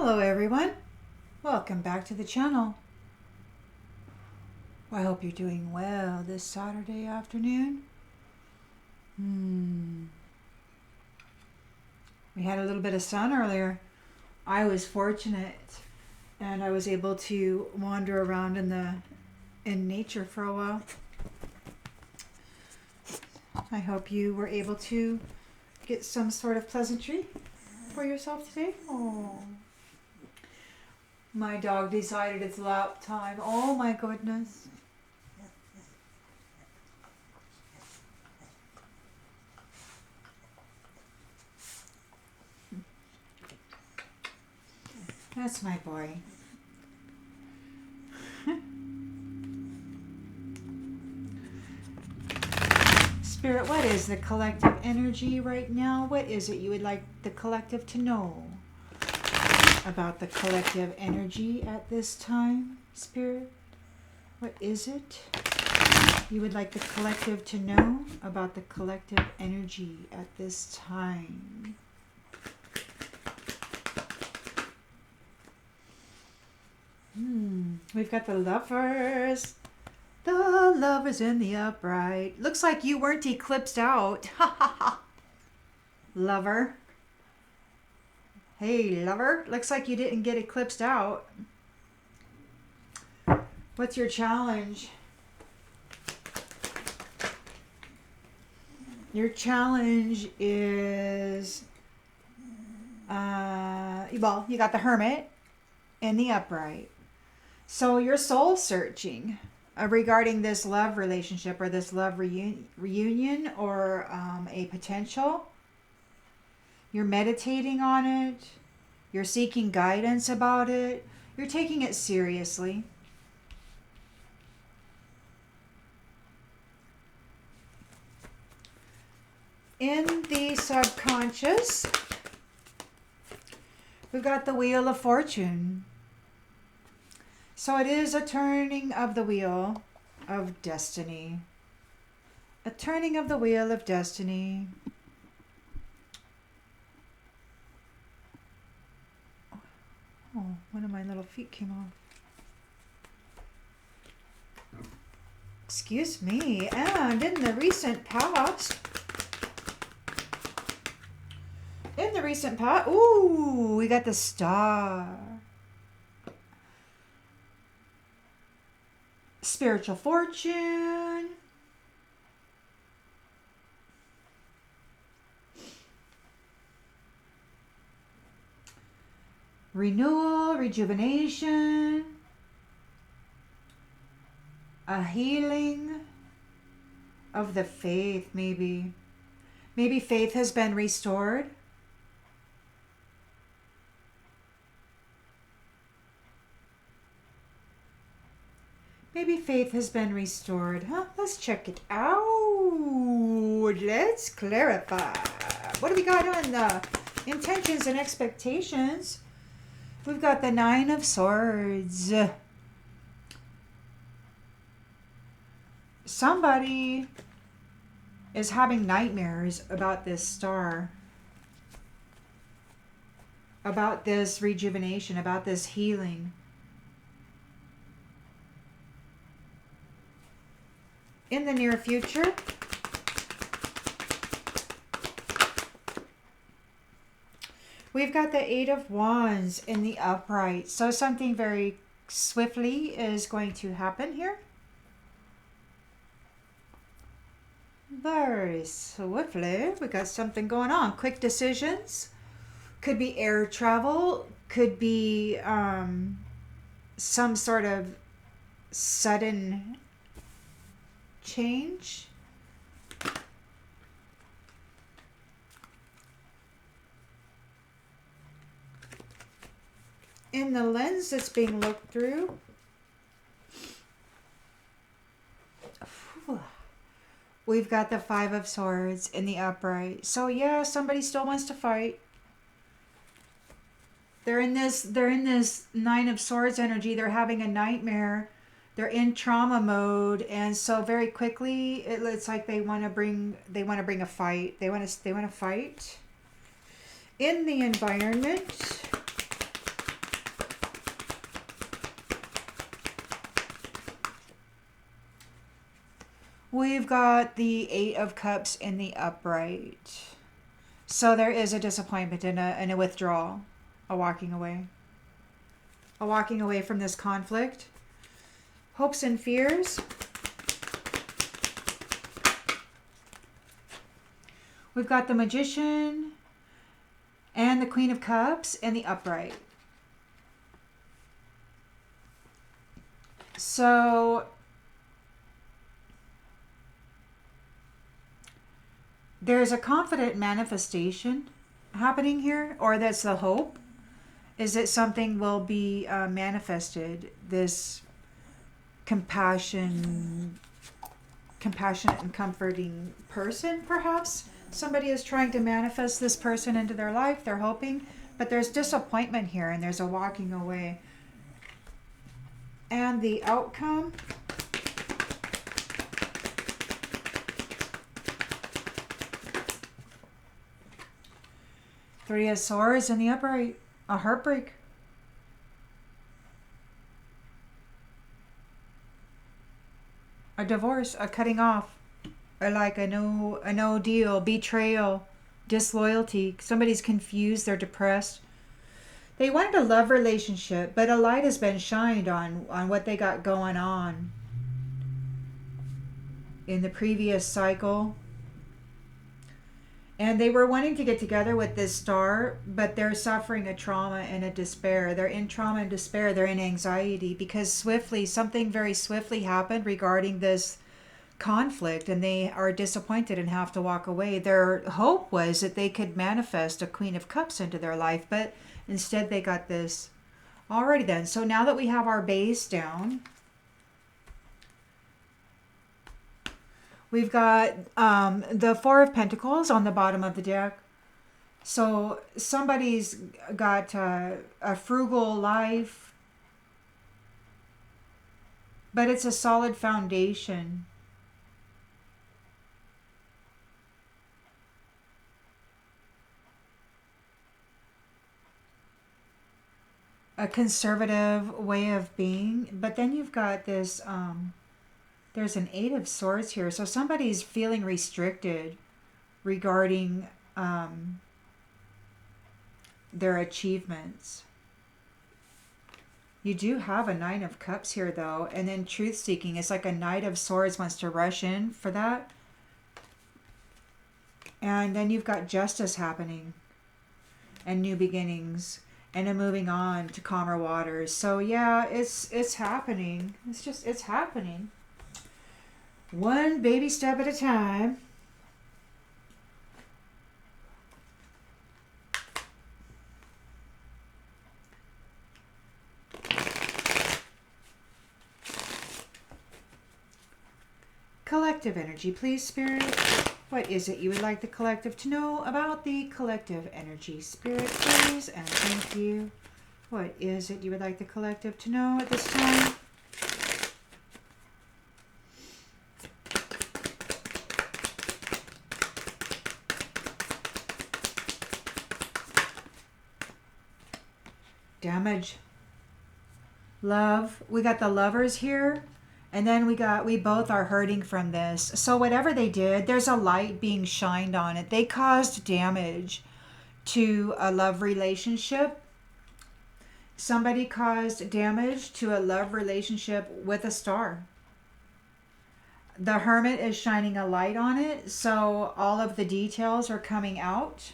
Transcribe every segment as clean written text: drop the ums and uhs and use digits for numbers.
Hello everyone, welcome back to the channel. I hope you're doing well this Saturday afternoon. We had a little bit of sun earlier. I was fortunate and I was able to wander around in nature for a while. I hope you were able to get some sort of pleasantry for yourself today. Oh. My dog decided it's lap time. Oh my goodness. That's my boy. Spirit, what is the collective energy right now? What is it you would like the collective to know about the collective energy at this time, Spirit? What is it you would like the collective to know about the collective energy at this time? We've got the Lovers. The Lovers in the upright. Looks like you weren't eclipsed out. Ha ha ha. Lover. Hey, lover. Looks like you didn't get eclipsed out. What's your challenge? Your challenge is, well, you got the Hermit and the upright. So you're soul searching regarding this love relationship or this love reunion or a potential. You're meditating on it. You're seeking guidance about it. You're taking it seriously. In the subconscious, we've got the Wheel of Fortune. So it is a turning of the wheel of destiny. A turning of the wheel of destiny. Oh, one of my little feet came off. Excuse me. And in the recent past, ooh, we got the Star. Spiritual fortune. Renewal, rejuvenation. A healing of the faith, maybe. Maybe faith has been restored. Maybe faith has been restored. Huh? Let's check it out. Let's clarify. What do we got on the intentions and expectations? We've got the Nine of Swords. Somebody is having nightmares about this star. About this rejuvenation, about this healing. In the near future, we've got the Eight of Wands in the upright. So something very swiftly is going to happen here. Very swiftly. We got something going on. Quick decisions. Could be air travel. Could be some sort of sudden change. In the lens that's being looked through, we've got the Five of Swords in the upright. So yeah, somebody still wants to fight. They're in this Nine of Swords energy. They're having a nightmare. They're in trauma mode, and so very quickly it's like they want to bring a fight. They want to fight. In the environment, We've got the Eight of Cups in the upright. So there is a disappointment and a withdrawal, a walking away. A walking away from this conflict. Hopes and fears. We've got the Magician and the Queen of Cups in the upright. So there's a confident manifestation happening here, or that's the hope, is that something will be manifested. This compassionate and comforting person, perhaps. Somebody is trying to manifest this person into their life. They're hoping, but there's disappointment here and there's a walking away. And the outcome. Three of Swords in the upright. A heartbreak. A divorce, a cutting off. Or like a no deal, betrayal, disloyalty. Somebody's confused, they're depressed. They wanted a love relationship, but a light has been shined on what they got going on in the previous cycle. And they were wanting to get together with this star, but they're suffering a trauma and a despair. They're in trauma and despair. They're in anxiety because something very swiftly happened regarding this conflict, and they are disappointed and have to walk away. Their hope was that they could manifest a Queen of Cups into their life, but instead they got this. Alrighty then, so now that we have our base down, we've got the Four of Pentacles on the bottom of the deck. So somebody's got a frugal life, but it's a solid foundation. A conservative way of being, but then you've got this there's an Eight of Swords here, so somebody's feeling restricted regarding their achievements. You do have a Nine of Cups here though, and then truth seeking. It's like a Knight of Swords wants to rush in for that, and then you've got justice happening and new beginnings and a moving on to calmer waters. So yeah, it's happening. It's happening. One baby step at a time. Collective energy, please, Spirit. What is it you would like the collective to know about the collective energy? Spirit, please, and thank you. What is it you would like the collective to know at this time? Damage. Love. We got the Lovers here. And then we both are hurting from this. So whatever they did, there's a light being shined on it. They caused damage to a love relationship. Somebody caused damage to a love relationship with a star. The Hermit is shining a light on it, so all of the details are coming out.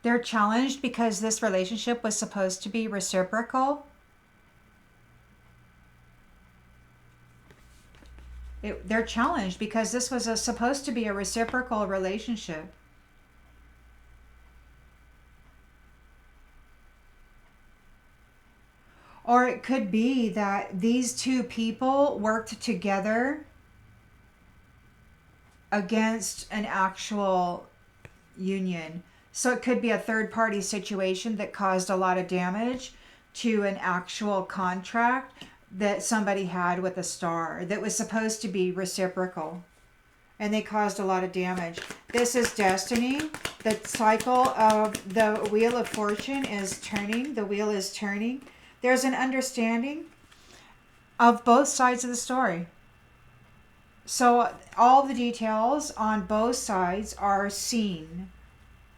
They're challenged because this relationship was supposed to be reciprocal. They're challenged because this was supposed to be a reciprocal relationship. Or it could be that these two people worked together against an actual union. So it could be a third-party situation that caused a lot of damage to an actual contract that somebody had with a star that was supposed to be reciprocal. and they caused a lot of damage. This is destiny. The cycle of the wheel of fortune is turning. The wheel is turning. There's an understanding of both sides of the story. So all the details on both sides are seen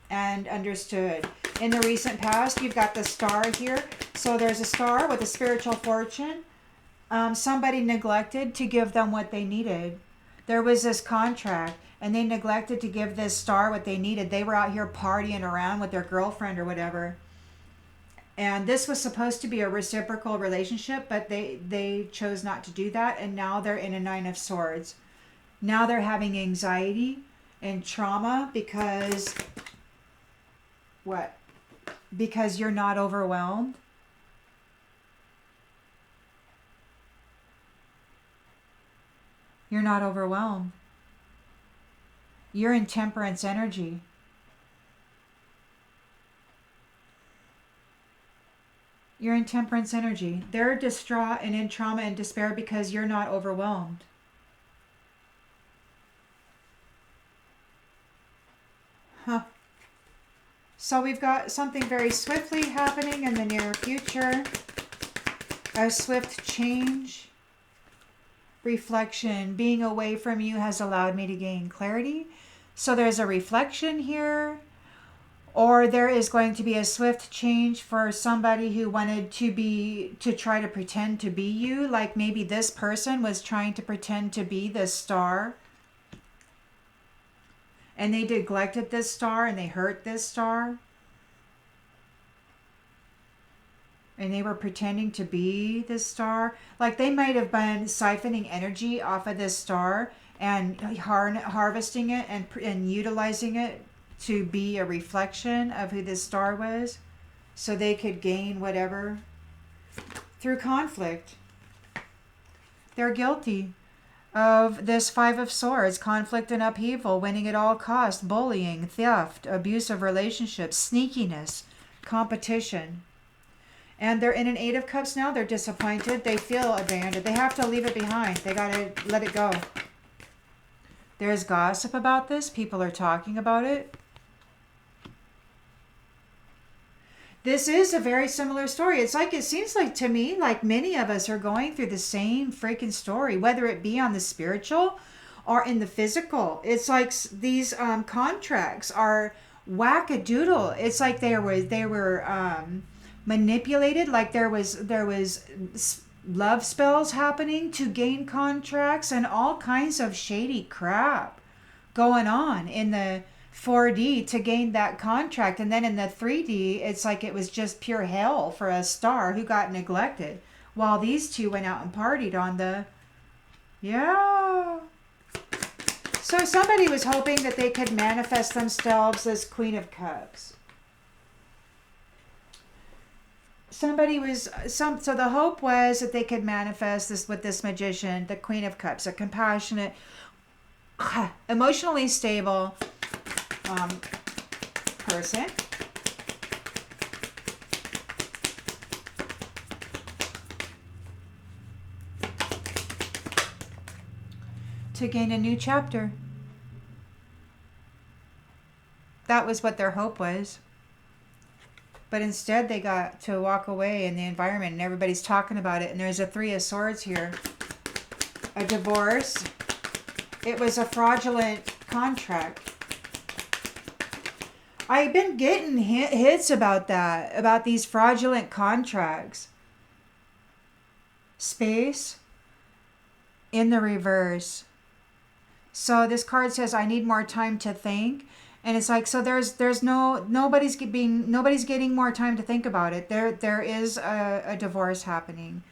and understood. In the recent past, you've got the star here. So there's a star with a spiritual fortune. Somebody neglected to give them what they needed. There was this contract, and they neglected to give this star what they needed. They were out here partying around with their girlfriend or whatever. And this was supposed to be a reciprocal relationship, but they chose not to do that. And now they're in a 9 of Swords. Now they're having anxiety and trauma because what? Because you're not overwhelmed. You're not overwhelmed. You're in temperance energy. You're in temperance energy. They're distraught and in trauma and despair because you're not overwhelmed. Huh. So we've got something very swiftly happening in the near future. A swift change. Reflection. Being away from you has allowed me to gain clarity. So there's a reflection here. Or there is going to be a swift change for somebody who wanted to try to pretend to be you. Like maybe this person was trying to pretend to be this star. And they neglected this star and they hurt this star. And they were pretending to be this star. Like they might have been siphoning energy off of this star and harvesting it and utilizing it to be a reflection of who this star was, so they could gain whatever through conflict. They're guilty of this 5 of Swords, conflict and upheaval, winning at all costs, bullying, theft, abusive relationships, sneakiness, competition. And they're in an 8 of Cups now. They're disappointed. They feel abandoned. They have to leave it behind. They got to let it go. There's gossip about this. People are talking about it. This is a very similar story. It seems like to me, like many of us are going through the same freaking story, whether it be on the spiritual or in the physical. It's like these contracts are wackadoodle. It's like they were manipulated. Like there was love spells happening to gain contracts and all kinds of shady crap going on in the 4D to gain that contract. And then in the 3D, it's like it was just pure hell for a star who got neglected while these two went out and partied on the... Yeah. So somebody was hoping that they could manifest themselves as Queen of Cups. So the hope was that they could manifest this with this magician, the Queen of Cups, a compassionate, emotionally stable person. To gain a new chapter. That was what their hope was. But instead they got to walk away in the environment and everybody's talking about it. And there's a 3 of Swords here. A divorce. It was a fraudulent contract. I've been getting hits about that. About these fraudulent contracts. Space. In the reverse. So this card says, I need more time to think. And it's like, so nobody's getting more time to think about it. There is a divorce happening.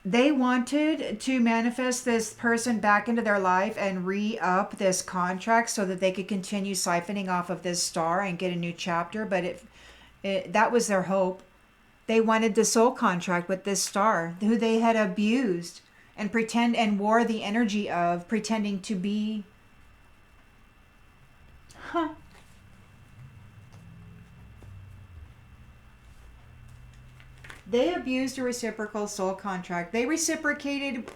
They wanted to manifest this person back into their life and re-up this contract so that they could continue siphoning off of this star and get a new chapter. But that was their hope. They wanted the soul contract with this star who they had abused and wore the energy of pretending to be. Huh. They abused a reciprocal soul contract. They reciprocated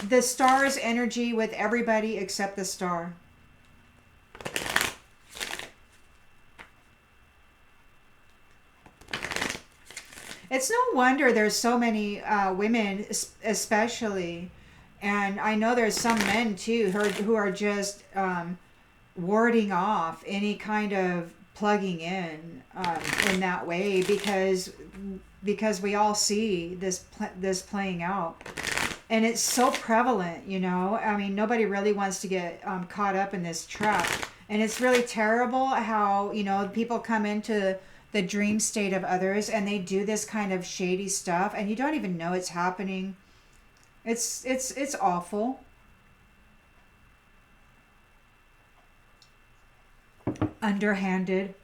the star's energy with everybody except the star. It's no wonder there's so many women, especially, and I know there's some men too who are just warding off any kind of plugging in that way because we all see this playing out, and it's so prevalent. I mean, nobody really wants to get caught up in this trap, and it's really terrible how people come into the dream state of others and they do this kind of shady stuff and you don't even know it's happening. It's awful. Underhanded.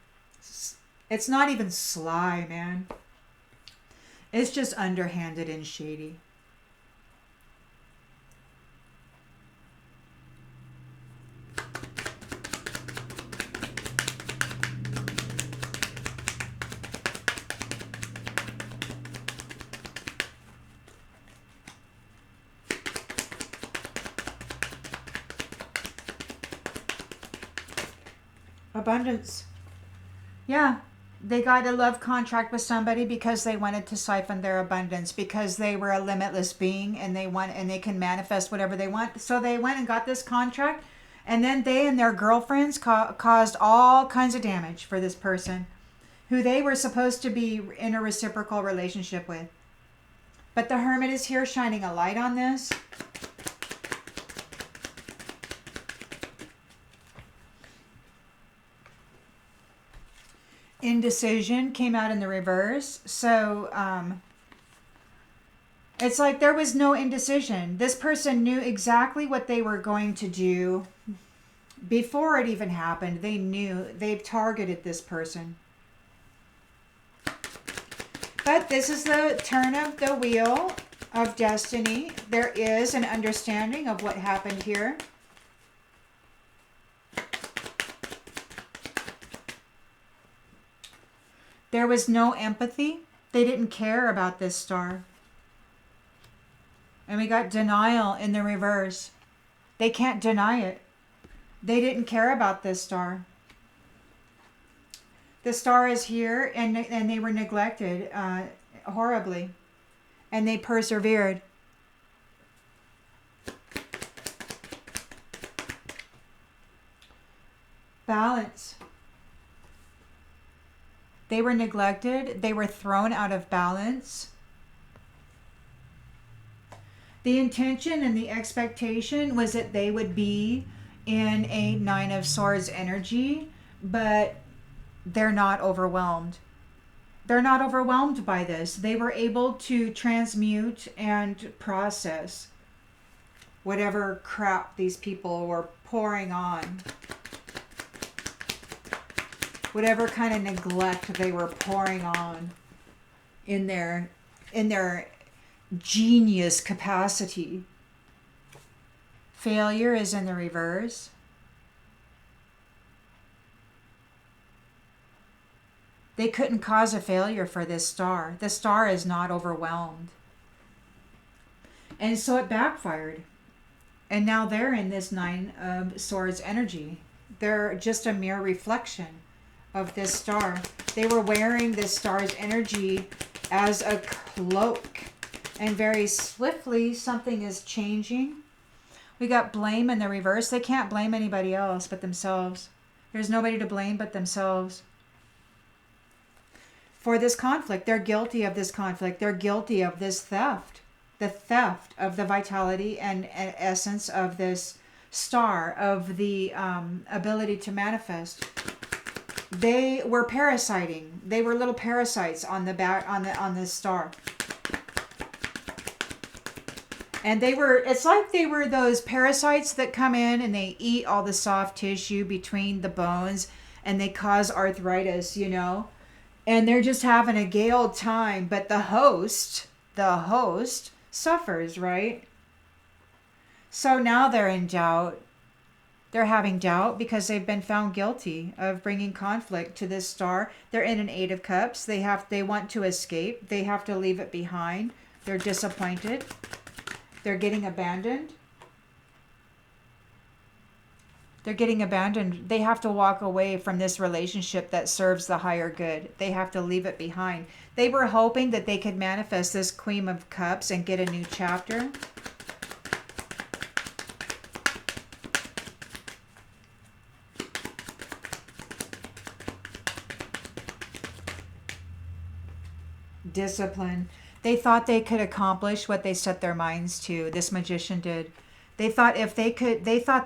It's not even sly, man. It's just underhanded and shady. Abundance. Yeah, they got a love contract with somebody because they wanted to siphon their abundance, because they were a limitless being and they can manifest whatever they want. So they went and got this contract, and then they and their girlfriends caused all kinds of damage for this person who they were supposed to be in a reciprocal relationship with. But the Hermit is here shining a light on this. Indecision came out in the reverse. So it's like there was no indecision. This person knew exactly what they were going to do before it even happened. They knew. They've targeted this person. But this is the turn of the wheel of destiny. There is an understanding of what happened here. There was no empathy. They didn't care about this star. And we got denial in the reverse. They can't deny it. They didn't care about this star. The star is here, and they were neglected horribly. And they persevered. Balance. They were neglected. They were thrown out of balance. The intention and the expectation was that they would be in a Nine of Swords energy, but they're not overwhelmed. They're not overwhelmed by this. They were able to transmute and process whatever crap these people were pouring on. Whatever kind of neglect they were pouring on in their genius capacity. Failure is in the reverse. They couldn't cause a failure for this star. The star is not overwhelmed. And so it backfired. And now they're in this Nine of Swords energy. They're just a mere reflection of this star. They were wearing this star's energy as a cloak, and very swiftly something is changing. We got blame in the reverse. They can't blame anybody else but themselves. There's nobody to blame but themselves for this conflict. They're guilty of this conflict. They're guilty of this theft, the theft of the vitality and essence of this star, of the ability to manifest. They were parasiting. They were little parasites on the back on this star. And it's like they were those parasites that come in and they eat all the soft tissue between the bones and they cause arthritis, And they're just having a gay old time, but the host suffers, right? So now they're in doubt. They're having doubt because they've been found guilty of bringing conflict to this star. They're in an Eight of Cups. They want to escape. They have to leave it behind. They're disappointed. They're getting abandoned. They're getting abandoned. They have to walk away from this relationship that serves the higher good. They have to leave it behind. They were hoping that they could manifest this Queen of Cups and get a new chapter. Discipline. They thought they could accomplish what they set their minds to. This magician did. They thought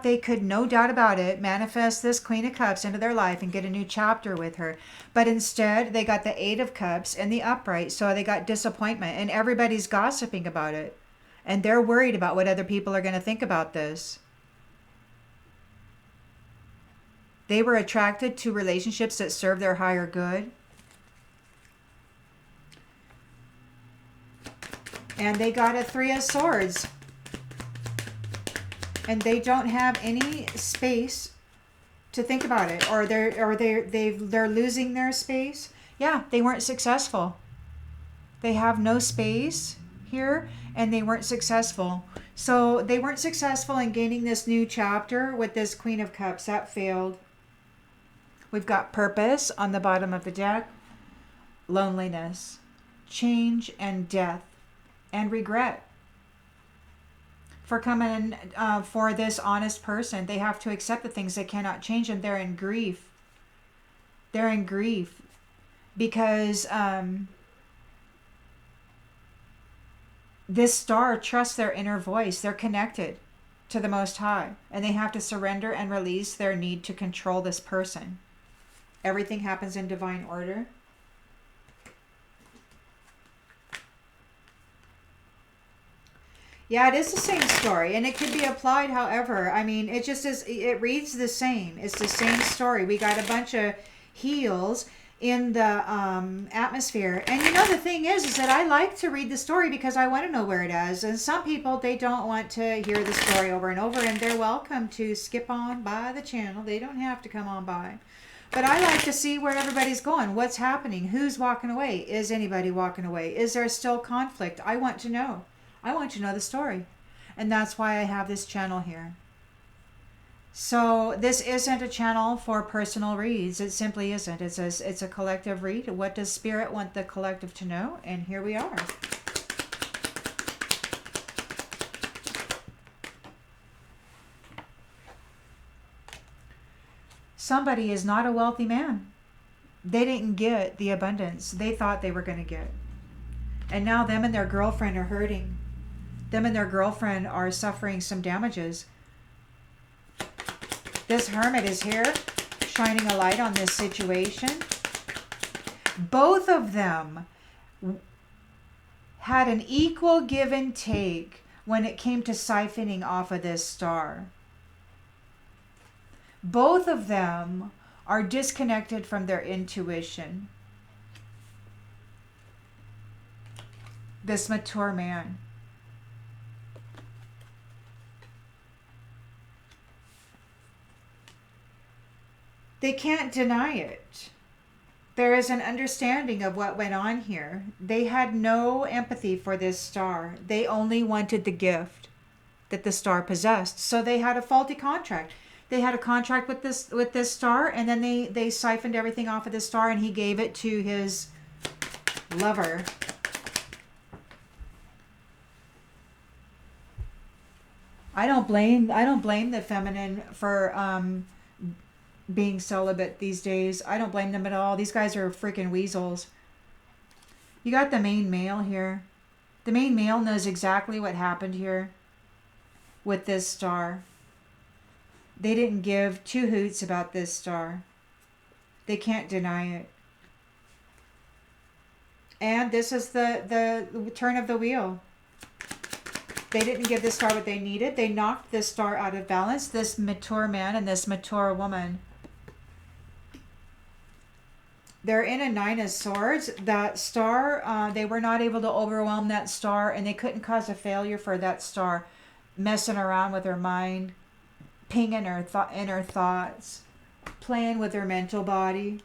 they could, no doubt about it, manifest this Queen of Cups into their life and get a new chapter with her. But instead, they got the Eight of Cups and the upright, so they got disappointment, and everybody's gossiping about it. And they're worried about what other people are going to think about this. They were attracted to relationships that serve their higher good. And they got a Three of Swords. And they don't have any space to think about it, or they're losing their space. Yeah, they weren't successful. They have no space here, and they weren't successful. So they weren't successful in gaining this new chapter with this Queen of Cups. That failed. We've got purpose on the bottom of the deck, loneliness, change and death, and regret. For coming for this honest person, they have to accept the things they cannot change, and they're in grief. They're in grief because this star trusts their inner voice. They're connected to the Most High, and they have to surrender and release their need to control this person. Everything happens in divine order. Yeah, it is the same story, and it could be applied however. I mean, it just is, it reads the same. It's the same story. We got a bunch of heels in the atmosphere. And you know, the thing is that I like to read the story because I want to know where it is. And some people, they don't want to hear the story over and over, and they're welcome to skip on by the channel. They don't have to come on by. But I like to see where everybody's going. What's happening? Who's walking away? Is anybody walking away? Is there still conflict? I want to know. I want to know the story. And that's why I have this channel here. So this isn't a channel for personal reads. It simply isn't. It's a collective read. What does Spirit want the collective to know? And here we are. Somebody is not a wealthy man. They didn't get the abundance they thought they were going to get. And now them and their girlfriend are hurting. Them and their girlfriend are suffering some damages. This Hermit is here, shining a light on this situation. Both of them had an equal give and take when it came to siphoning off of this star. Both of them are disconnected from their intuition. This mature man. They can't deny it. There is an understanding of what went on here. They had no empathy for this star. They only wanted the gift that the star possessed. So they had a faulty contract. They had a contract with this star, and then they siphoned everything off of this star, and he gave it to his lover. I don't blame the feminine for being celibate these days. I don't blame them at all. These guys are freaking weasels. You got the main male here. The main male knows exactly what happened here with this star. They didn't give two hoots about this star. They can't deny it. And this is the turn of the wheel. They didn't give this star what they needed. They knocked this star out of balance. This mature man and this mature woman. They're in a Nine of Swords. That star, they were not able to overwhelm that star, and they couldn't cause a failure for that star messing around with her mind. pinging her inner thoughts, playing with her mental body,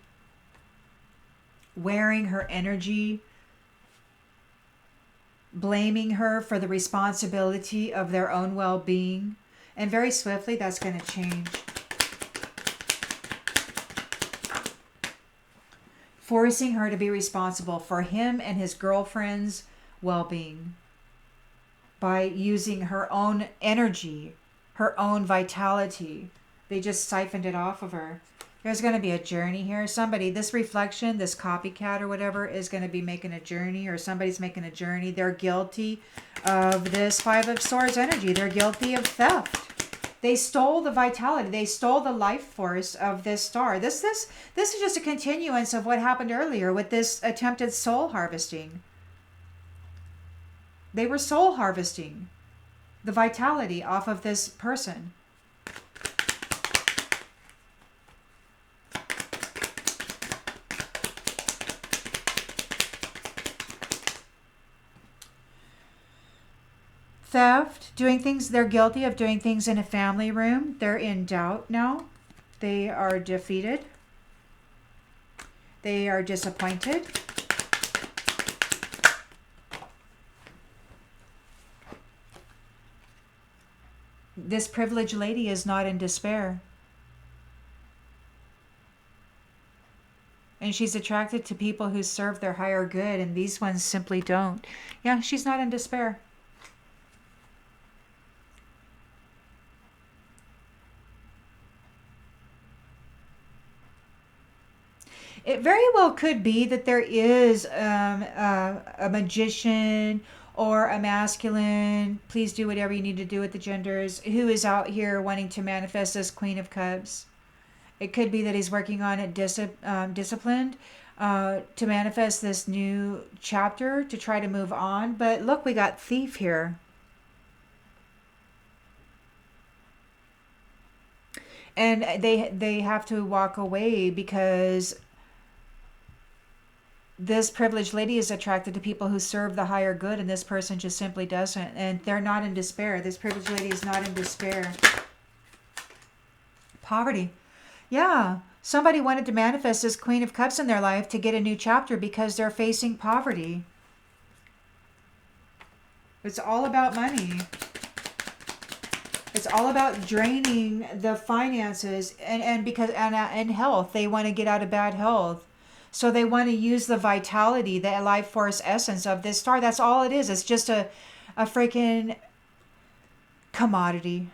wearing her energy, blaming her for the responsibility of their own well-being. And very swiftly, that's going to change. Forcing her to be responsible for him and his girlfriend's well-being by using her own energy, her own vitality. They just siphoned it off of her. There's going to be a journey here. Somebody, this reflection, this copycat or whatever, is going to be making a journey, or somebody's making a journey. They're guilty of this Five of Swords energy. They're guilty of theft. They stole the vitality. They stole the life force of this star. This is just a continuance of what happened earlier with this attempted soul harvesting. They were soul harvesting the vitality off of this person. Theft, doing things, they're guilty of doing things in a family room. They're in doubt now. They are defeated. They are disappointed. This privileged lady is not in despair. And she's attracted to people who serve their higher good, and these ones simply don't. Yeah, she's not in despair. It very well could be that there is a magician or a masculine, please do whatever you need to do with the genders, who is out here wanting to manifest this Queen of Cups. It could be that he's working on it disciplined to manifest this new chapter, to try to move on. But look, we got Thief here. And they have to walk away because this privileged lady is attracted to people who serve the higher good, and this person just simply doesn't. And they're not in despair. This privileged lady is not in despair. Poverty. Yeah. Somebody wanted to manifest this Queen of Cups in their life to get a new chapter because they're facing poverty. It's all about money. It's all about draining the finances and health. They want to get out of bad health. So they want to use the vitality, the life force essence of this star. That's all it is. It's just a freaking commodity.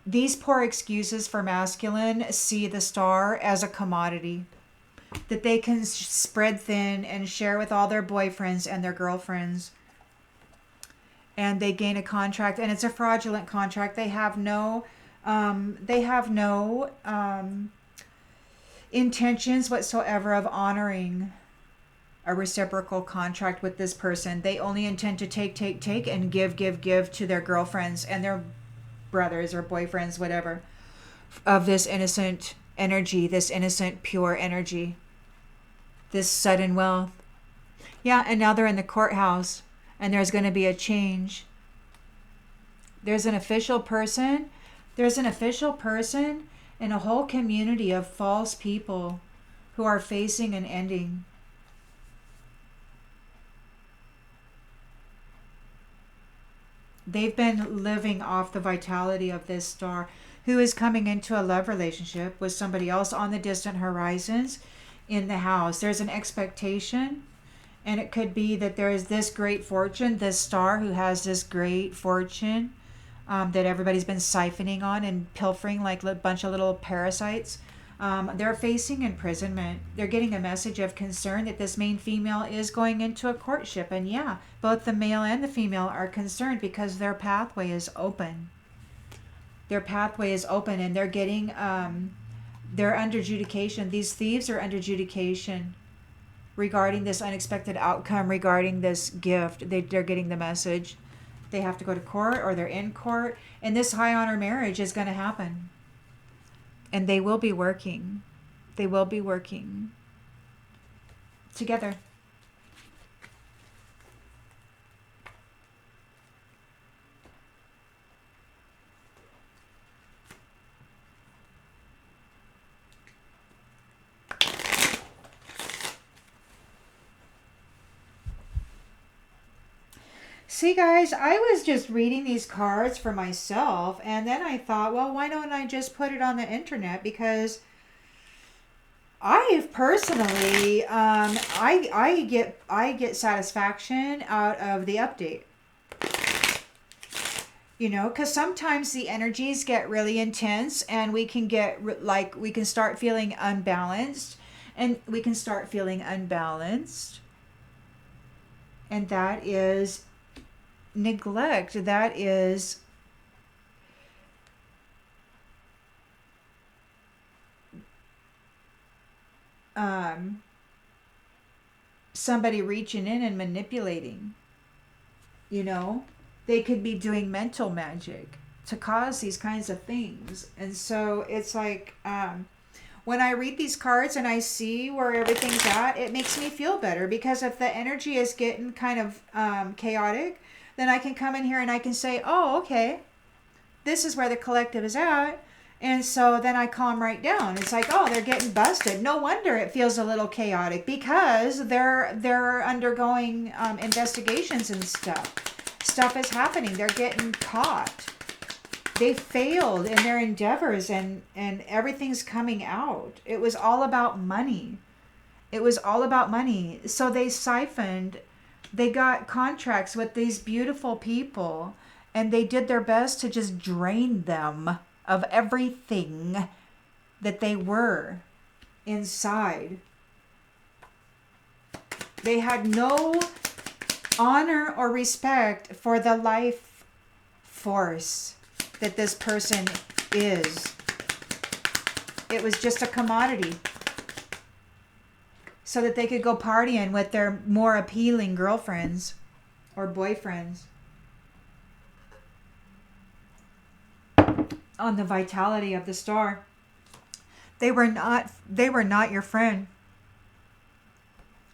These poor excuses for masculine see the star as a commodity that they can spread thin and share with all their boyfriends and their girlfriends. And they gain a contract, and it's a fraudulent contract. They have no intentions whatsoever of honoring a reciprocal contract with this person. They only intend to take and give to their girlfriends and their brothers or boyfriends, whatever, of this innocent energy, this innocent, pure energy, this sudden wealth. Yeah, and now they're in the courthouse, and there's going to be a change. There's an official person. There's an official person in a whole community of false people who are facing an ending. They've been living off the vitality of this star, who is coming into a love relationship with somebody else on the distant horizons in the house. There's an expectation, and it could be that there is this great fortune, this star who has this great fortune that everybody's been siphoning on and pilfering like a bunch of little parasites. They're facing imprisonment. They're getting a message of concern that this main female is going into a courtship. And yeah, both the male and the female are concerned because their pathway is open. Their pathway is open, and they're getting, they're under adjudication. These thieves are under adjudication regarding this unexpected outcome, regarding this gift. They're getting the message. They have to go to court, or they're in court, and this high honor marriage is going to happen. And they will be working. They will be working together. See, guys, I was just reading these cards for myself, and then I thought, well, why don't I just put it on the internet? Because I personally, I get satisfaction out of the update. You know, because sometimes the energies get really intense, and we can get like we can start feeling unbalanced, and and that is neglect. That is um, somebody reaching in and manipulating. You know, they could be doing mental magic to cause these kinds of things. And so it's like when I read these cards and I see where everything's at, it makes me feel better, because if the energy is getting kind of chaotic, then I can come in here and I can say, oh, okay, this is where the collective is at. And so then I calm right down. It's like, oh, they're getting busted. No wonder it feels a little chaotic, because they're undergoing investigations and stuff. Stuff is happening. They're getting caught. They failed in their endeavors, and everything's coming out. It was all about money. It was all about money. So they got contracts with these beautiful people, and they did their best to just drain them of everything that they were inside. They had no honor or respect for the life force that this person is. It was just a commodity, so that they could go partying with their more appealing girlfriends or boyfriends. On the vitality of the star, they were not your friend.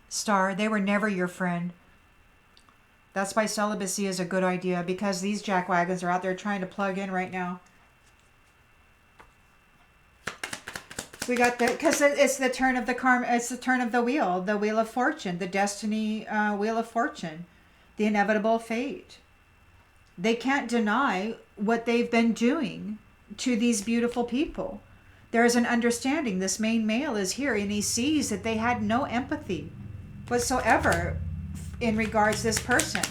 Star, they were never your friend. That's why celibacy is a good idea, because these jackwagons are out there trying to plug in right now. We got the, because it's the turn of the karma, it's the turn of the wheel of fortune, the destiny wheel of fortune, the inevitable fate. They can't deny what they've been doing to these beautiful people. There is an understanding. This main male is here, and he sees that they had no empathy whatsoever in regards to this person.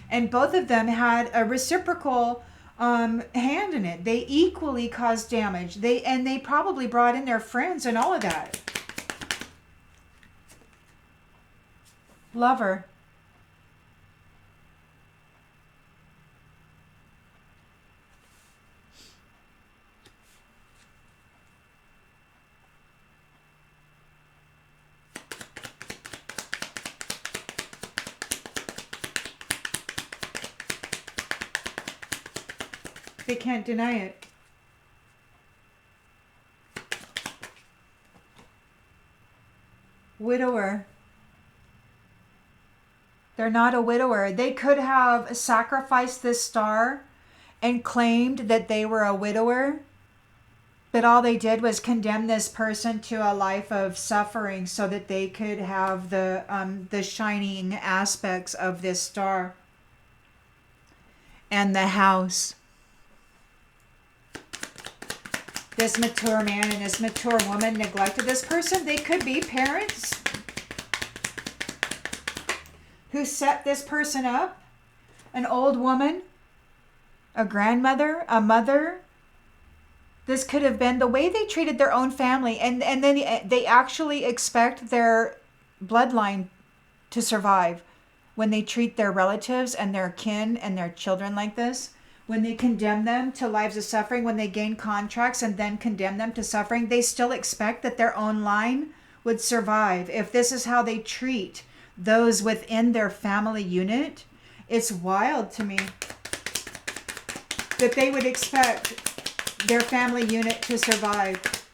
And both of them had a reciprocal hand in it. They equally caused damage. They probably brought in their friends and all of that. Lover. They can't deny it. Widower. They're not a widower. They could have sacrificed this star and claimed that they were a widower, but all they did was condemn this person to a life of suffering so that they could have the shining aspects of this star and the house. This mature man and this mature woman neglected this person. They could be parents who set this person up, an old woman, a grandmother, a mother. This could have been the way they treated their own family, and then they actually expect their bloodline to survive when they treat their relatives and their kin and their children like this. When they condemn them to lives of suffering, when they gain contracts and then condemn them to suffering, they still expect that their own line would survive. If this is how they treat those within their family unit, it's wild to me that they would expect their family unit to survive.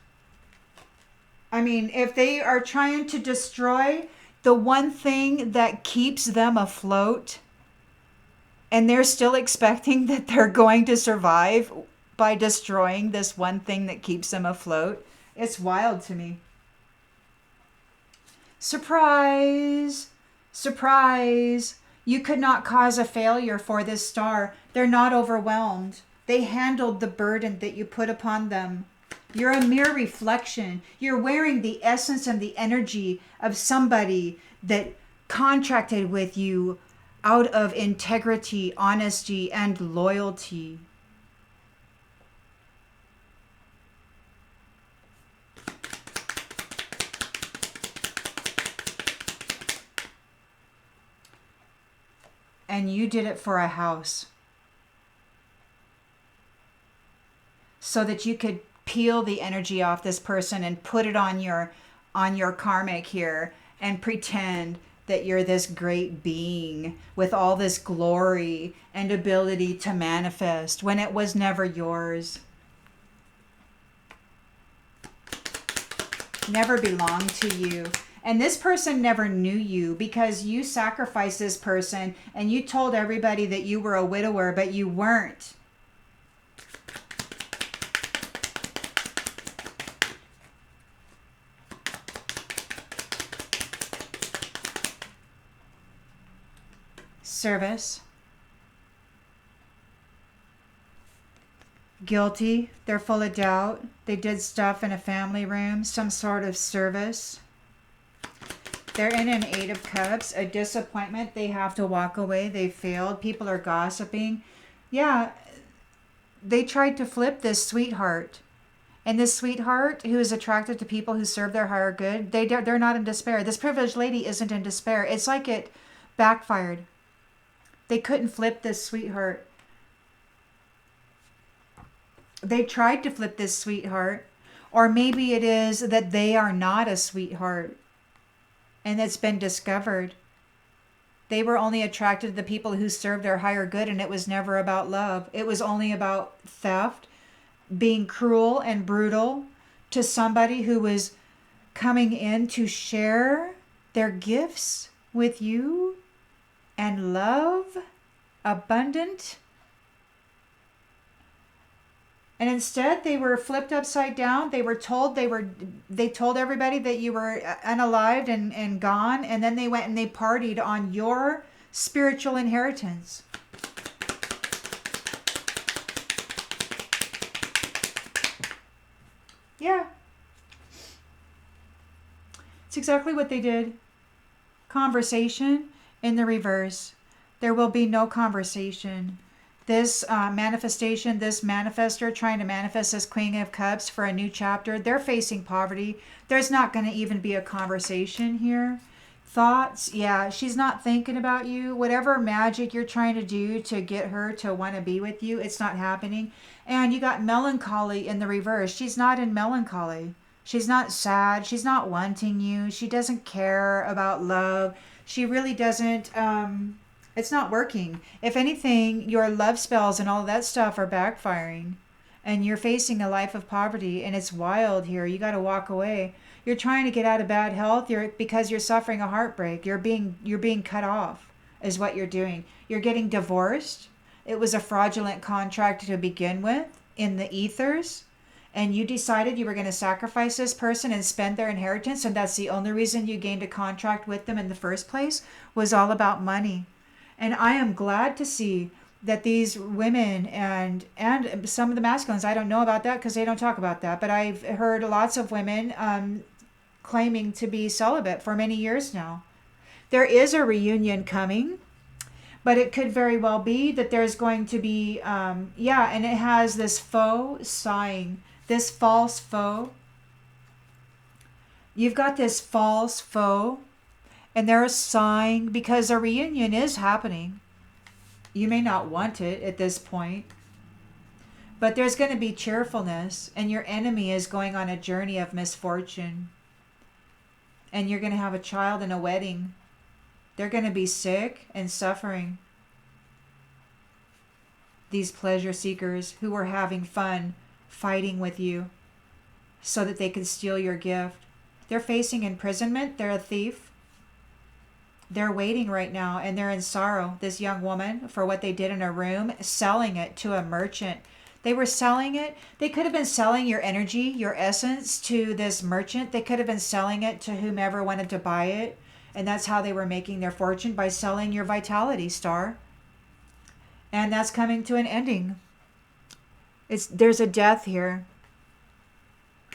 I mean, if they are trying to destroy the one thing that keeps them afloat, and they're still expecting that they're going to survive by destroying this one thing that keeps them afloat, it's wild to me. Surprise! Surprise! You could not cause a failure for this star. They're not overwhelmed. They handled the burden that you put upon them. You're a mere reflection. You're wearing the essence and the energy of somebody that contracted with you out of integrity, honesty, and loyalty. And you did it for a house. So that you could peel the energy off this person and put it on your karmic here and pretend that you're this great being with all this glory and ability to manifest when it was never yours. Never belonged to you. And this person never knew you because you sacrificed this person and you told everybody that you were a widower, but you weren't. Service. Guilty. They're full of doubt. They did stuff in a family room, some sort of service. They're in an 8 of Cups, a disappointment. They have to walk away. They failed. People are gossiping. Yeah, they tried to flip this sweetheart. And this sweetheart who is attracted to people who serve their higher good, they're not in despair. This privileged lady isn't in despair. It's like it backfired. They couldn't flip this sweetheart. They tried to flip this sweetheart. Or maybe it is that they are not a sweetheart. And it's been discovered. They were only attracted to the people who served their higher good, and it was never about love. It was only about theft, being cruel and brutal to somebody who was coming in to share their gifts with you and love, abundant. And instead, they were flipped upside down. They told everybody that you were unalived and gone. And then they went and they partied on your spiritual inheritance. Yeah. It's exactly what they did. Conversation in the reverse. There will be no conversation. This manifestation, this manifester trying to manifest this Queen of Cups for a new chapter, they're facing poverty. There's not going to even be a conversation here. Thoughts, yeah, she's not thinking about you. Whatever magic you're trying to do to get her to want to be with you, it's not happening. And you got melancholy in the reverse. She's not in melancholy. She's not sad. She's not wanting you. She doesn't care about love. She really doesn't... It's not working. If anything, your love spells and all that stuff are backfiring. And you're facing a life of poverty, and it's wild here. You got to walk away. You're trying to get out of bad health because you're suffering a heartbreak. You're being cut off is what you're doing. You're getting divorced. It was a fraudulent contract to begin with in the ethers. And you decided you were going to sacrifice this person and spend their inheritance. And that's the only reason you gained a contract with them in the first place was all about money. And I am glad to see that these women and some of the masculines, I don't know about that because they don't talk about that, but I've heard lots of women claiming to be celibate for many years now. There is a reunion coming, but it could very well be that there's going to be, and it has this faux sighing, this false faux. You've got this false faux. And they're sighing because a reunion is happening. You may not want it at this point. But there's going to be cheerfulness. And your enemy is going on a journey of misfortune. And you're going to have a child and a wedding. They're going to be sick and suffering. These pleasure seekers who were having fun fighting with you so that they could steal your gift. They're facing imprisonment. They're a thief. They're waiting right now and they're in sorrow, this young woman, for what they did in a room, selling it to a merchant. They were selling it. They could have been selling your energy, your essence to this merchant. They could have been selling it to whomever wanted to buy it. And that's how they were making their fortune, by selling your vitality star. And that's coming to an ending. There's a death here.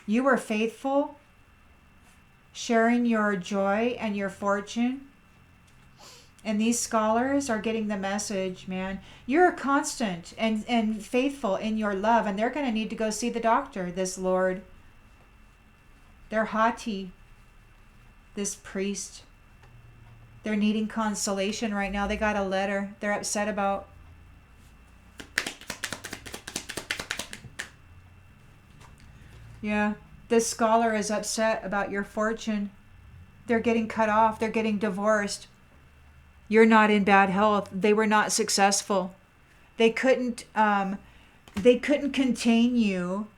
You were faithful, sharing your joy and your fortune. And these scholars are getting the message, man. You're constant and faithful in your love, and they're going to need to go see the doctor, this Lord. They're haughty, this priest. They're needing consolation right now. They got a letter they're upset about. Yeah, this scholar is upset about your fortune. They're getting cut off. They're getting divorced. You're not in bad health. They were not successful. They couldn't contain you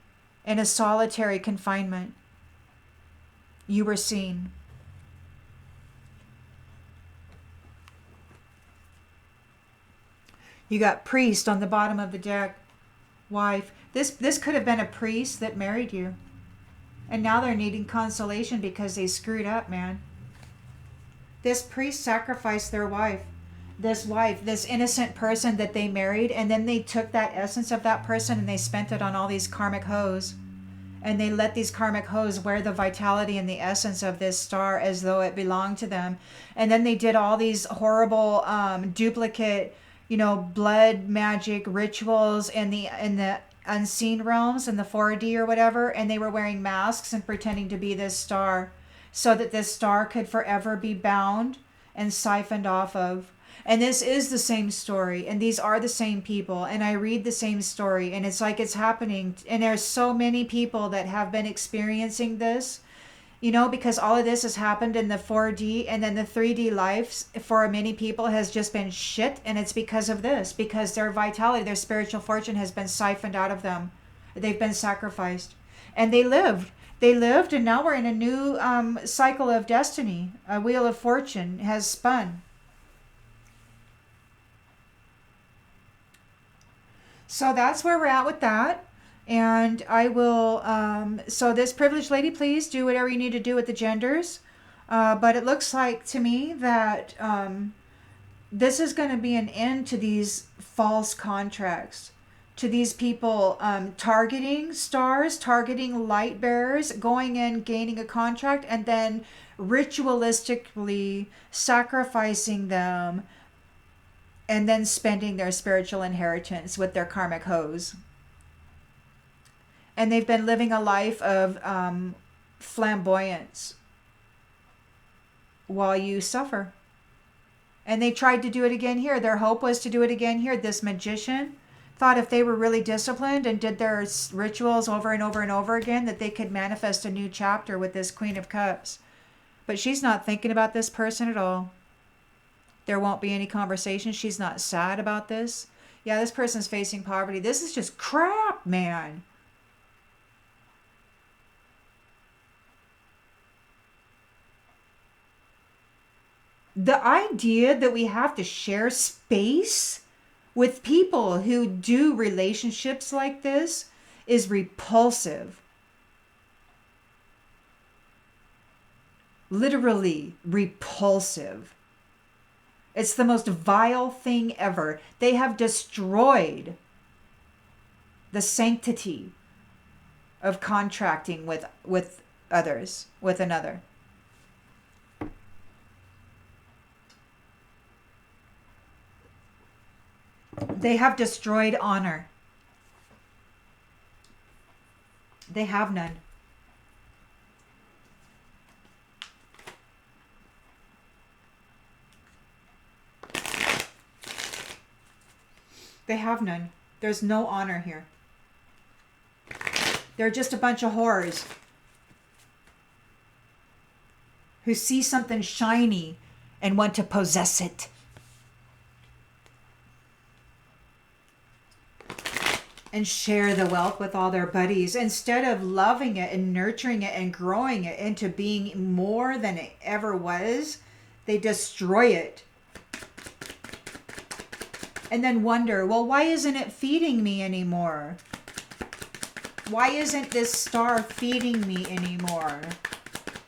in a solitary confinement. You were seen. You got priest on the bottom of the deck. Wife. This could have been a priest that married you. And now they're needing consolation because they screwed up, man. This priest sacrificed their wife, this innocent person that they married, and then they took that essence of that person and they spent it on all these karmic hoes. And they let these karmic hoes wear the vitality and the essence of this star as though it belonged to them. And then they did all these horrible duplicate, blood magic rituals in the unseen realms, in the 4D or whatever, and they were wearing masks and pretending to be this star, so that this star could forever be bound and siphoned off of. And this is the same story, and these are the same people, and I read the same story, and it's like it's happening. And there's so many people that have been experiencing this, because all of this has happened in the 4D, and then the 3D life for many people has just been shit, and it's because of this, because their vitality, their spiritual fortune has been siphoned out of them. They've been sacrificed, and they lived, and now we're in a new cycle of destiny. A wheel of fortune has spun. So that's where we're at with that. And I will, so this privileged lady, please do whatever you need to do with the genders. But it looks like to me that this is going to be an end to these false contracts, to these people targeting stars, targeting light bearers, going in, gaining a contract, and then ritualistically sacrificing them, and then spending their spiritual inheritance with their karmic hoes. And they've been living a life of flamboyance while you suffer. And they tried to do it again here. Their hope was to do it again here. This magician thought if they were really disciplined and did their rituals over and over and over again, that they could manifest a new chapter with this Queen of Cups. But she's not thinking about this person at all. There won't be any conversation. She's not sad about this. Yeah, this person's facing poverty. This is just crap, man. The idea that we have to share space with people who do relationships like this is repulsive. Literally repulsive. It's the most vile thing ever. They have destroyed the sanctity of contracting with others, with another. They have destroyed honor. They have none. They have none. There's no honor here. They're just a bunch of whores who see something shiny and want to possess it. And share the wealth with all their buddies instead of loving it and nurturing it and growing it into being more than it ever was. They destroy it. And then wonder, well, why isn't it feeding me anymore? Why isn't this star feeding me anymore?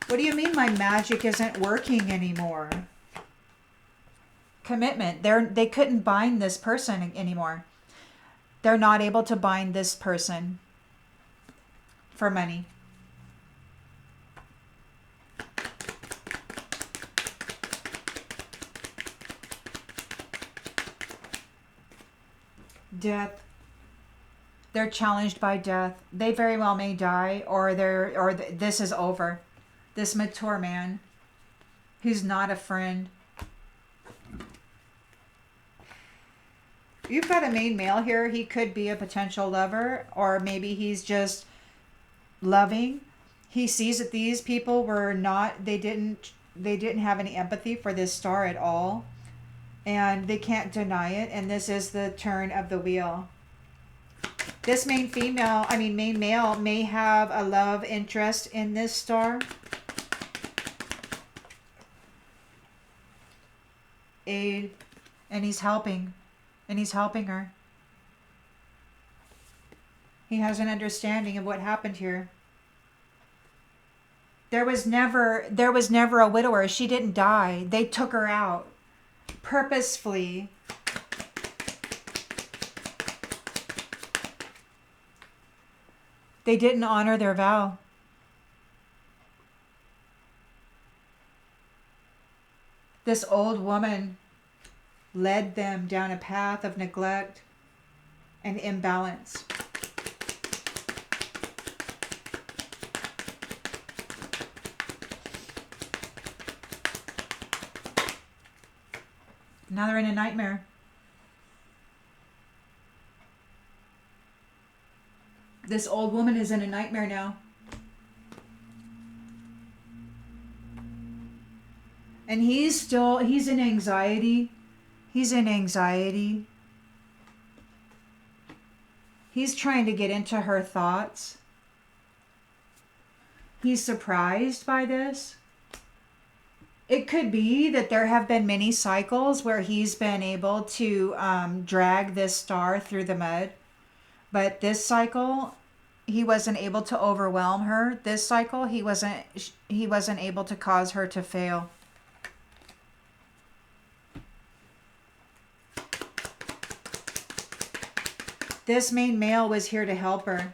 What do you mean my magic isn't working anymore? Commitment. They couldn't bind this person anymore. They're not able to bind this person for money. Death. They're challenged by death. They very well may die, or this is over. This mature man who's not a friend. You've got a main male here. He could be a potential lover, or maybe he's just loving. He sees that these people were not, they didn't have any empathy for this star at all, and they can't deny it, and this is the turn of the wheel. This main male may have a love interest in this star. Aid, and he's helping her. He has an understanding of what happened here. There was never a widower. She didn't die. They took her out purposefully. They didn't honor their vow. This old woman led them down a path of neglect and imbalance. Now they're in a nightmare. This old woman is in a nightmare now. And he's in anxiety. He's in anxiety. He's trying to get into her thoughts. He's surprised by this. It could be that there have been many cycles where he's been able to drag this star through the mud. But this cycle, he wasn't able to overwhelm her. This cycle, he wasn't able to cause her to fail. This main male was here to help her.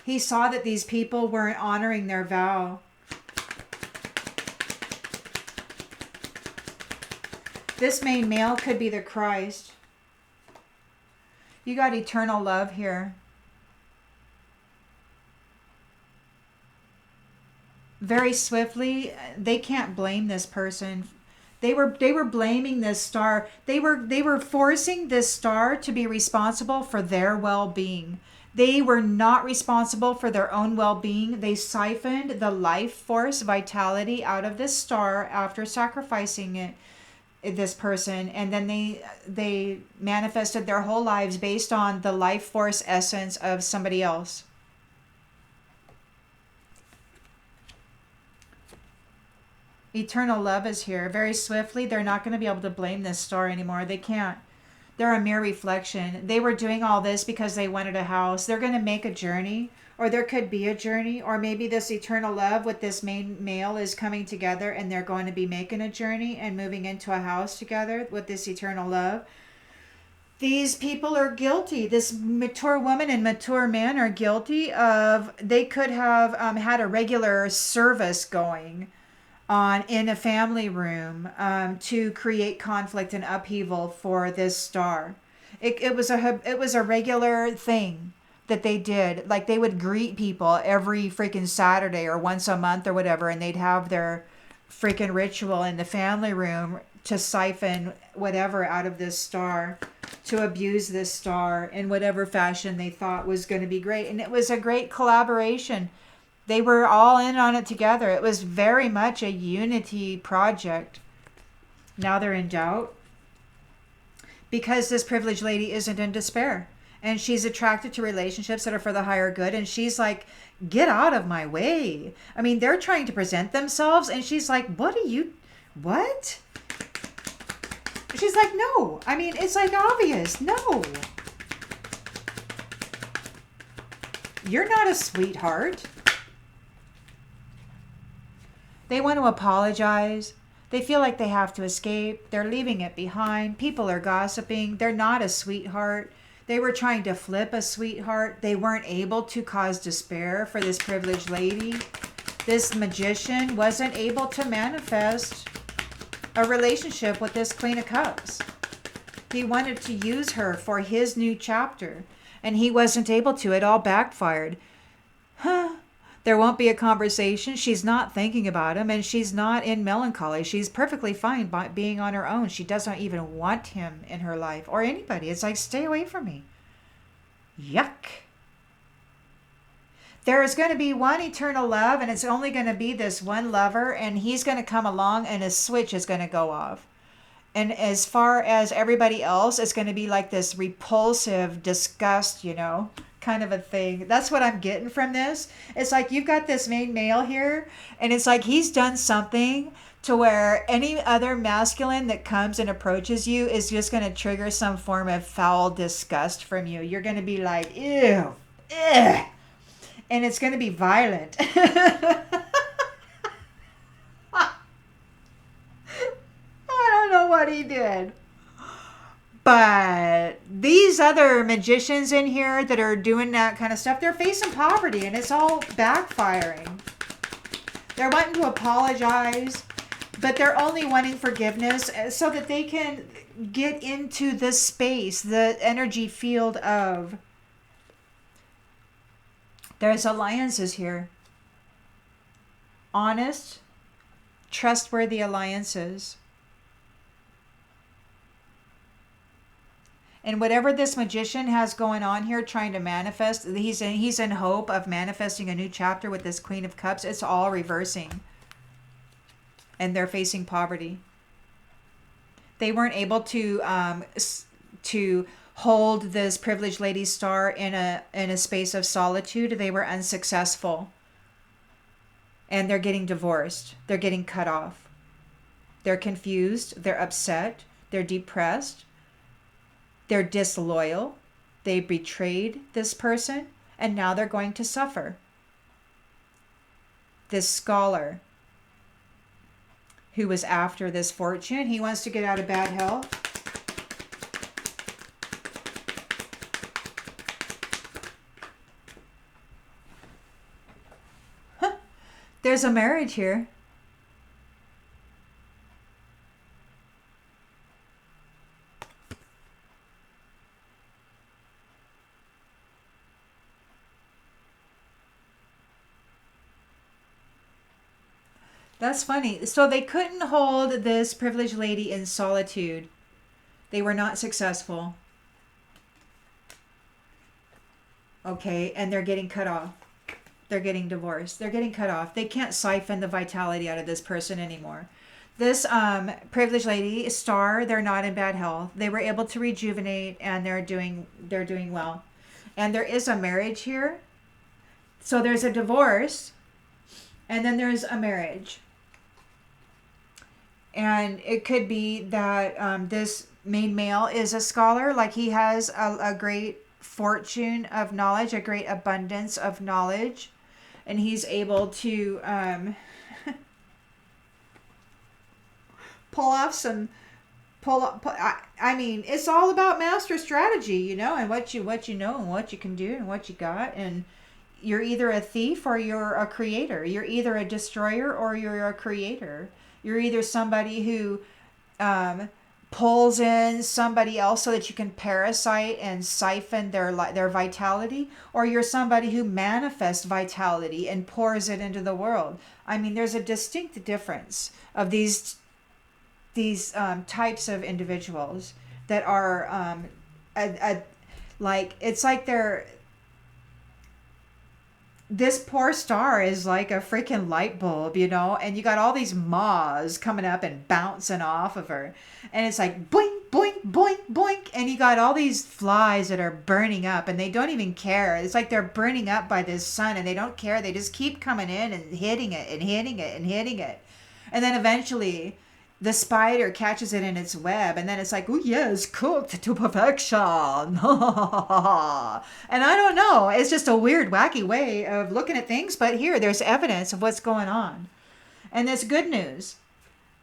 He saw that these people weren't honoring their vow. This main male could be the Christ. You got eternal love here. Very swiftly, they can't blame this person. They were blaming this star. They were forcing this star to be responsible for their well-being. They were not responsible for their own well-being. They siphoned the life force vitality out of this star after sacrificing this person, and then they manifested their whole lives based on the life force essence of somebody else. Eternal love is here. Very swiftly, they're not going to be able to blame this star anymore. They can't. They're a mere reflection. They were doing all this because they wanted a house. They're going to make a journey, or there could be a journey, or maybe this eternal love with this main male is coming together and they're going to be making a journey and moving into a house together with this eternal love. These people are guilty. This mature woman and mature man are guilty of, they could have had a regular service going on in a family room to create conflict and upheaval for this star. It was a regular thing that they did. Like, they would greet people every freaking Saturday or once a month or whatever, and they'd have their freaking ritual in the family room to siphon whatever out of this star, to abuse this star in whatever fashion they thought was going to be great. And it was a great collaboration. They were all in on it together. It was very much a unity project. Now they're in doubt because this privileged lady isn't in despair, and she's attracted to relationships that are for the higher good. And she's like, get out of my way. I mean, they're trying to present themselves, and she's like, what? She's like, no. I mean, it's like obvious. No. You're not a sweetheart. They want to apologize. They feel like they have to escape. They're leaving it behind. People are gossiping. They're not a sweetheart. They were trying to flip a sweetheart. They weren't able to cause despair for this privileged lady. This magician wasn't able to manifest a relationship with this Queen of Cups. He wanted to use her for his new chapter, and he wasn't able to. It all backfired. There won't be a conversation. She's not thinking about him, and she's not in melancholy. She's perfectly fine by being on her own. She doesn't even want him in her life or anybody. It's like, stay away from me. Yuck. There is going to be one eternal love, and it's only going to be this one lover, and he's going to come along, and a switch is going to go off. And as far as everybody else, it's going to be like this repulsive disgust, kind of a thing. That's what I'm getting from this. It's like you've got this main male here, and it's like he's done something to where any other masculine that comes and approaches you is just going to trigger some form of foul disgust from you. You're going to be like, ew, ugh. And it's going to be violent. I don't know what he did. But these other magicians in here that are doing that kind of stuff, they're facing poverty, and it's all backfiring. They're wanting to apologize, but they're only wanting forgiveness so that they can get into this space, the energy field of... There's alliances here. Honest, trustworthy alliances. And whatever this magician has going on here trying to manifest, he's in hope of manifesting a new chapter with this Queen of Cups. It's all reversing. And they're facing poverty. They weren't able to hold this privileged lady star in a space of solitude. They were unsuccessful. And they're getting divorced. They're getting cut off. They're confused. They're upset. They're depressed. They're disloyal. They betrayed this person, and now they're going to suffer. This scholar who was after this fortune, he wants to get out of bad health. There's a marriage here. That's funny. So they couldn't hold this privileged lady in solitude. They were not successful. Okay, and they're getting cut off. They're getting divorced. They're getting cut off. They can't siphon the vitality out of this person anymore. This privileged lady, star, they're not in bad health. They were able to rejuvenate, and they're doing well. And there is a marriage here. So there's a divorce, and then there's a marriage. And it could be that this main male is a scholar, like he has a great fortune of knowledge, a great abundance of knowledge, and he's able to I mean, it's all about master strategy, and what you know and what you can do and what you got. And you're either a thief or you're a creator. You're either a destroyer or you're a creator. You're either somebody who pulls in somebody else so that you can parasite and siphon their vitality, or you're somebody who manifests vitality and pours it into the world. I mean, there's a distinct difference of these types of individuals that are it's like they're... This poor star is like a freaking light bulb, and you got all these moths coming up and bouncing off of her. And it's like boink, boink, boink, boink. And you got all these flies that are burning up, and they don't even care. It's like they're burning up by this sun, and they don't care. They just keep coming in and hitting it and hitting it and hitting it. And then eventually the spider catches it in its web, and then it's like, oh yes, cooked to perfection. And I don't know, it's just a weird, wacky way of looking at things, but here, there's evidence of what's going on. And it's good news.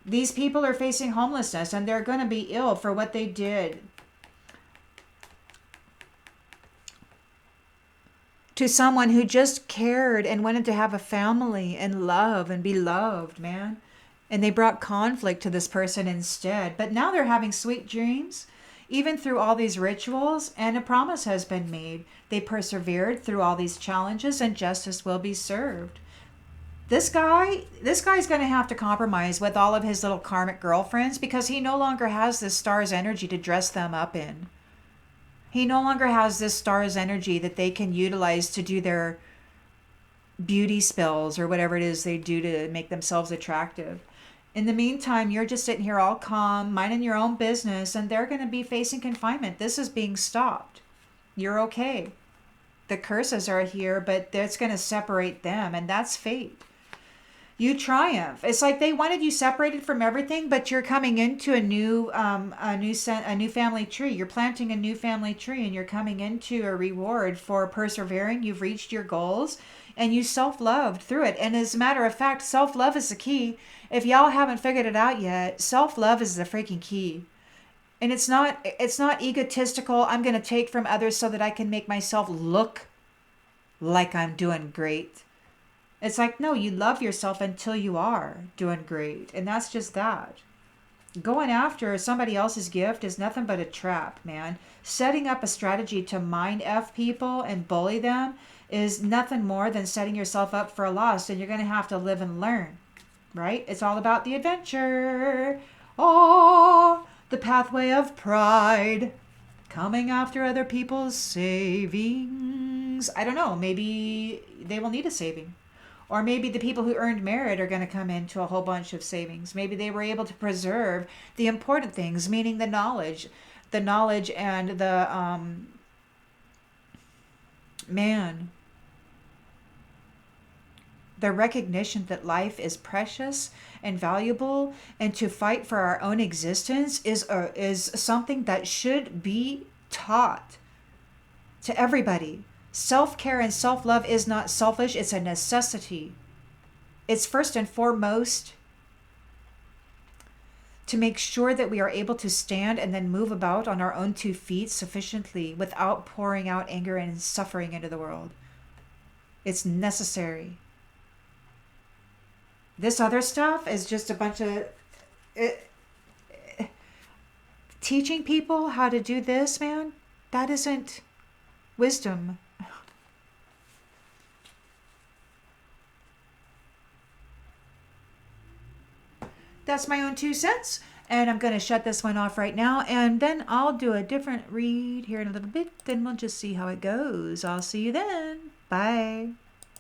These people are facing homelessness and they're going to be ill for what they did to someone who just cared and wanted to have a family and love and be loved, man. And they brought conflict to this person instead. But now they're having sweet dreams, even through all these rituals, and a promise has been made. They persevered through all these challenges, and justice will be served. This guy's going to have to compromise with all of his little karmic girlfriends because he no longer has this star's energy to dress them up in. He no longer has this star's energy that they can utilize to do their beauty spells or whatever it is they do to make themselves attractive. In the meantime, you're just sitting here all calm, minding your own business, and they're going to be facing confinement. This is being stopped. You're okay. The curses are here, but that's going to separate them, and that's fate. You triumph. It's like they wanted you separated from everything, but you're coming into a new family tree. You're planting a new family tree, and you're coming into a reward for persevering. You've reached your goals, and you self-loved through it. And as a matter of fact, self-love is the key. If y'all haven't figured it out yet, self-love is the freaking key. And it's not egotistical. I'm going to take from others so that I can make myself look like I'm doing great. It's like, no, you love yourself until you are doing great. And that's just that. Going after somebody else's gift is nothing but a trap, man. Setting up a strategy to mind F people and bully them is nothing more than setting yourself up for a loss. And you're going to have to live and learn, right? It's all about the adventure. Oh, the pathway of pride. Coming after other people's savings. I don't know. Maybe they will need a saving. Or maybe the people who earned merit are going to come into a whole bunch of savings. Maybe they were able to preserve the important things, meaning the knowledge and the, the recognition that life is precious and valuable, and to fight for our own existence is something that should be taught to everybody. Self-care and self-love is not selfish, it's a necessity. It's first and foremost to make sure that we are able to stand and then move about on our own 2 feet sufficiently without pouring out anger and suffering into the world. It's necessary. This other stuff is just a bunch of... teaching people how to do this, man, that isn't wisdom. That's my own 2 cents. And I'm going to shut this one off right now. And then I'll do a different read here in a little bit. Then we'll just see how it goes. I'll see you then. Bye.